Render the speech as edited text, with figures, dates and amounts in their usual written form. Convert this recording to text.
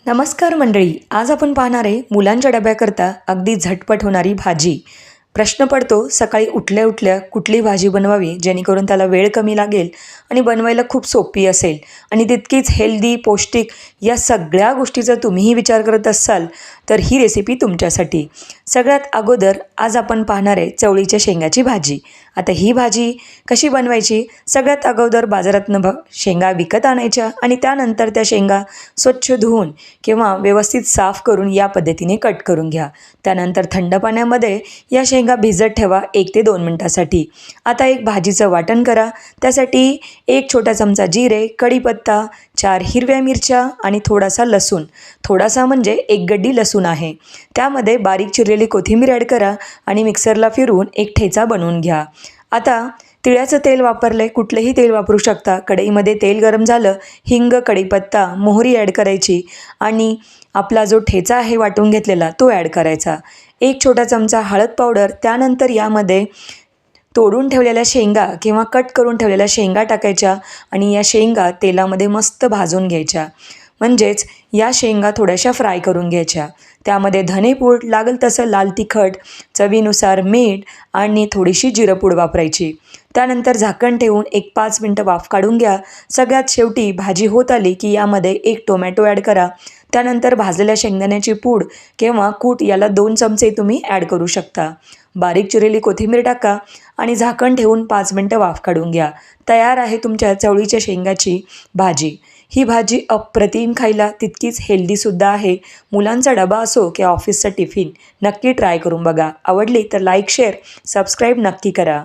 नमस्कार मंडळी, आज आपण पाहणार आहे मुलांच्या डब्याकरता अगदी झटपट होणारी भाजी. प्रश्न पडतो सकाळी उठल्या उठल्या कुठली भाजी बनवावी जेणेकरून त्याला वेळ कमी लागेल आणि बनवायला खूप सोपी असेल आणि तितकीच हेल्दी, पौष्टिक या सगळ्या गोष्टीचा तुम्हीही विचार करत असाल तर ही रेसिपी तुमच्यासाठी. सगळ्यात अगोदर आज आपण पाहणार आहे चवळीच्या शेंगाची भाजी. आता ही भाजी कशी बनवायची? सगळ्यात अगोदर बाजारातनं शेंगा विकत आणायच्या आणि त्यानंतर त्या शेंगा स्वच्छ धुवून किंवा व्यवस्थित साफ करून या पद्धतीने कट करून घ्या. त्यानंतर थंड पाण्यामध्ये या शेंगा भिजत ठेवा 1 ते 2 मिनटासाठी. आता एक भाजीचं वाटण करा. त्यासाठी 1 छोटा चमचा जिरे, कढीपत्ता, 4 हिरव्या मिरच्या आणि थोडासा लसूण. थोडासा म्हणजे 1 गड्डी लसूण आहे. त्यामध्ये बारीक चिरलेली कोथिंबीर ॲड करा आणि मिक्सरला फिरवून एक ठेचा बनवून घ्या. आता तिळाचं तेल वापरले, कुठलेही तेल वापरू शकता. कढईमध्ये तेल गरम झालं, हिंग, कढीपत्ता, मोहरी ॲड करायची आणि आपला जो ठेचा आहे वाटून घेतलेला तो ॲड करायचा. 1 छोटा चमचा हळद पावडर. त्यानंतर यामध्ये तोडून ठेवलेल्या शेंगा किंवा कट करून ठेवलेल्या शेंगा टाकायच्या आणि या शेंगा तेलामध्ये मस्त भाजून घ्यायच्या. म्हणजेच या शेंगा थोड्याशा फ्राय करून घ्यायच्या. त्यामध्ये धनेपूड, लागेल तसं लाल तिखट, चवीनुसार मीठ आणि थोडीशी जिरंपूड वापरायची. त्यानंतर झाकण ठेवून 5 मिनटं वाफ काढून घ्या. सगळ्यात शेवटी भाजी होत आली की यामध्ये 1 टोमॅटो ॲड करा. त्यानंतर भाजलेल्या शेंगदाण्याची पूड किंवा कूट याला 2 चमचे तुम्ही ॲड करू शकता. बारीक चिरलेली कोथिंबीर टाका आणि झाकण ठेवून 5 मिनटं वाफ काढून घ्या. तयार आहे तुमच्या चवळीच्या शेंगाची भाजी. ही भाजी अप्रतिम, खायला तितकीच हेल्दीसुद्धा आहे. मुलांचा डबा असो किंवा ऑफिसचा टिफिन नक्की ट्राय करून बघा. आवडली तर लाईक, शेअर, सबस्क्राईब नक्की करा.